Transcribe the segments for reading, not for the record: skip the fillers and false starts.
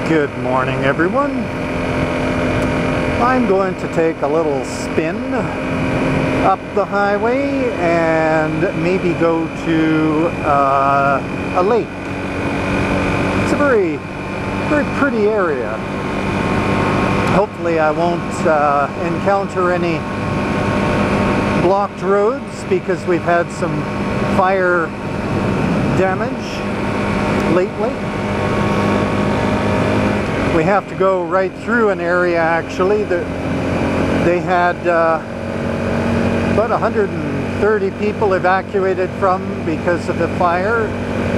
Good morning, everyone. I'm going to take a little spin up the highway and maybe go to a lake. It's a very pretty area. Hopefully I won't encounter any blocked roads because we've had some fire damage lately. We have to go right through an area actually that they had about 130 people evacuated from because of the fire.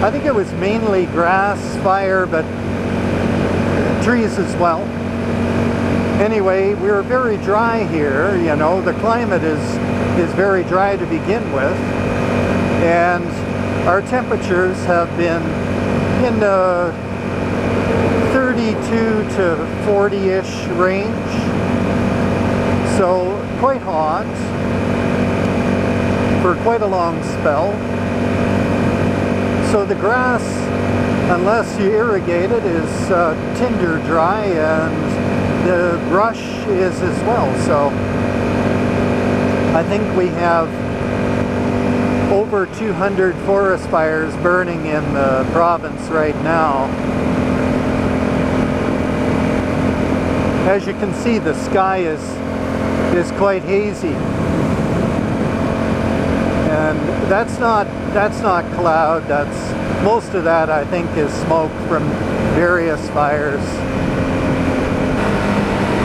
I think it was mainly grass fire, but trees as well. Anyway, we're very dry here, you know, the climate is very dry to begin with, and our temperatures have been in the 32 to 40-ish range, so quite hot for quite a long spell. So the grass, unless you irrigate it, is tinder dry, and the brush is as well. So I think we have over 200 forest fires burning in the province right now. As you can see, the sky is quite hazy, and that's not cloud. That's most of that, I think, is smoke from various fires.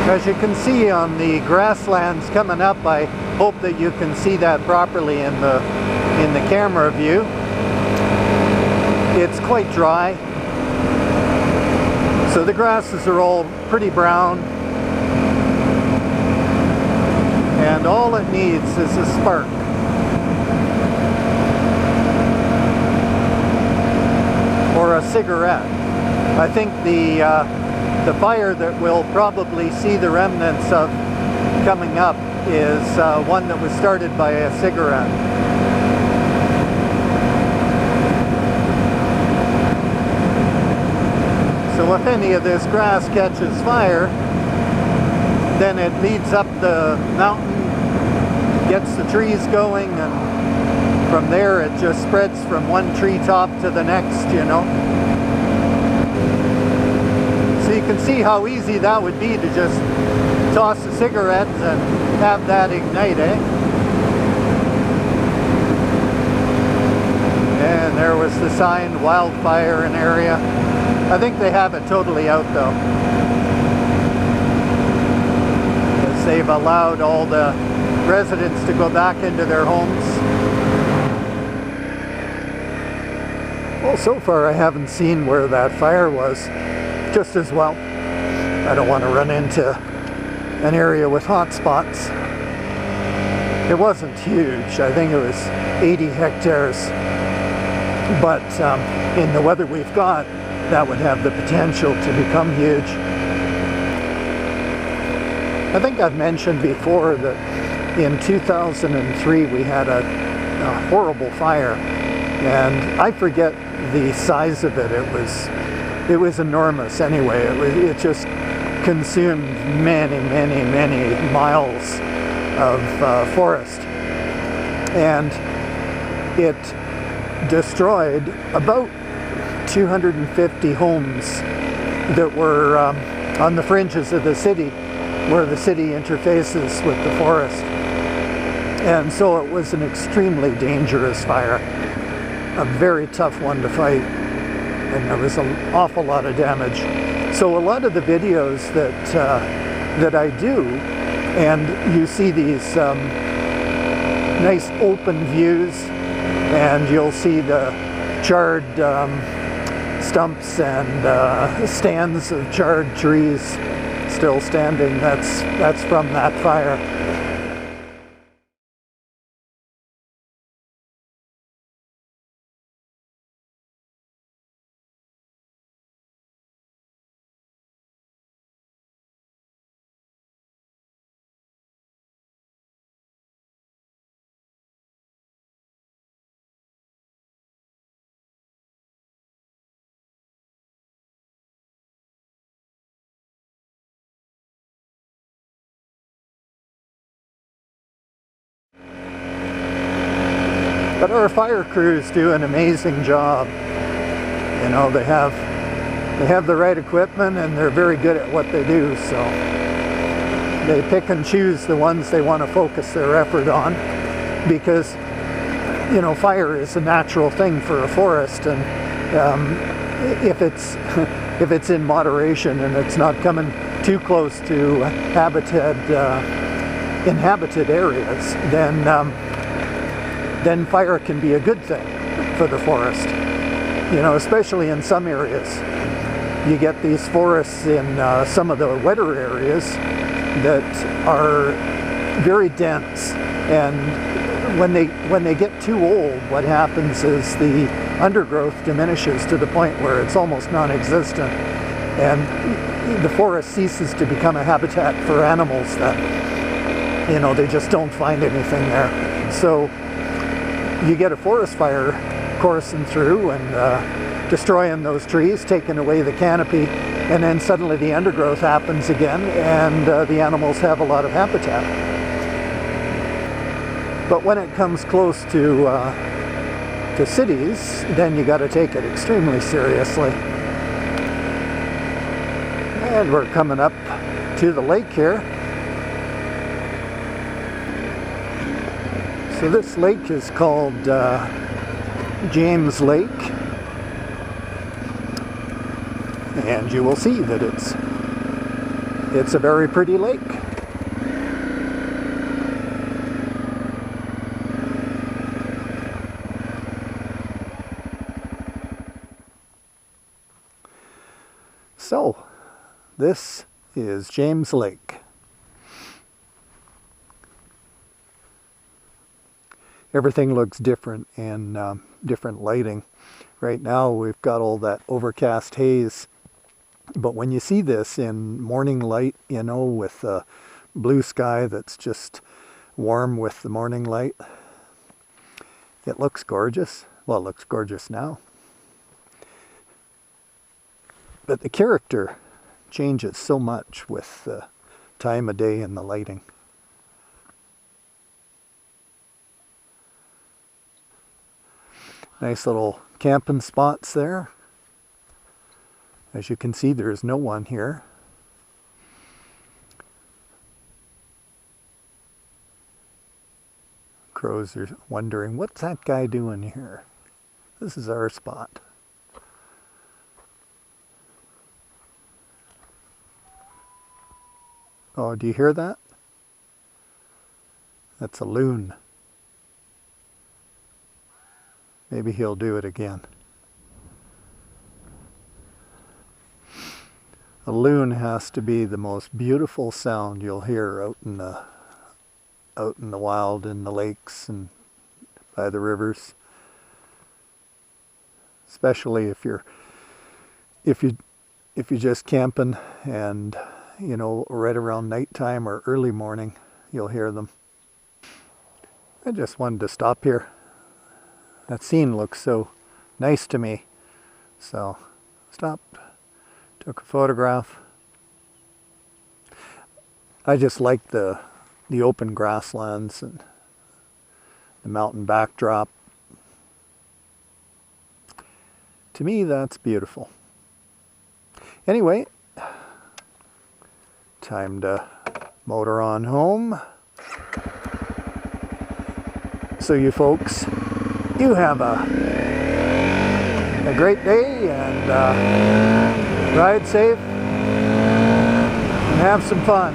As you can see on the grasslands coming up, I hope that you can see that properly in the camera view. It's quite dry. So the grasses are all pretty brown, and all it needs is a spark. Or a cigarette. I think the fire that we'll probably see the remnants of coming up is one that was started by a cigarette. So if any of this grass catches fire, then it leads up the mountain, gets the trees going, and from there it just spreads from one treetop to the next, you know. So you can see how easy that would be to just toss a cigarette and have that ignite, eh? And there was the sign, wildfire in area. I think they have it totally out though, as they've allowed all the residents to go back into their homes. Well, so far I haven't seen where that fire was. Just as well, I don't want to run into an area with hot spots. It wasn't huge. I think it was 80 hectares, but in the weather we've got, that would have the potential to become huge. I think I've mentioned before that in 2003 we had a horrible fire, and I forget the size of it. It was enormous anyway. It just consumed many miles of forest, and it destroyed about 250 homes that were on the fringes of the city, where the city interfaces with the forest. And so it was an extremely dangerous fire, a very tough one to fight, and there was an awful lot of damage. So a lot of the videos that I do, and you see these nice open views, and you'll see the charred stumps and stands of charred trees still standing. That's from that fire. But our fire crews do an amazing job. You know, they have the right equipment and they're very good at what they do, so they pick and choose the ones they want to focus their effort on, because, you know, fire is a natural thing for a forest, and if it's if it's in moderation and it's not coming too close to inhabited areas, then fire can be a good thing for the forest. You know, especially in some areas. You get these forests in some of the wetter areas that are very dense, and when they get too old, what happens is the undergrowth diminishes to the point where it's almost non-existent, and the forest ceases to become a habitat for animals that, you know, they just don't find anything there. So you get a forest fire coursing through and destroying those trees, taking away the canopy, and then suddenly the undergrowth happens again, and the animals have a lot of habitat. But when it comes close to cities, then you got to take it extremely seriously. And we're coming up to the lake here. So this lake is called James Lake, and you will see that it's a very pretty lake. So this is James Lake. Everything looks different in different lighting. Right now we've got all that overcast haze, but when you see this in morning light, you know, with the blue sky that's just warm with the morning light, it looks gorgeous. Well, it looks gorgeous now. But the character changes so much with the time of day and the lighting. Nice little camping spots there. As you can see, there's no one here. Crows are wondering, what's that guy doing here? This is our spot. Oh, do you hear that? That's a loon. Maybe he'll do it again. A loon has to be the most beautiful sound you'll hear out in the wild, in the lakes and by the rivers. Especially if you're just camping and, you know, right around nighttime or early morning, you'll hear them. I just wanted to stop here. That scene looks so nice to me. So, stopped, took a photograph. I just like the open grasslands and the mountain backdrop. To me, that's beautiful. Anyway, time to motor on home. So you folks, you have a great day, and ride safe and have some fun.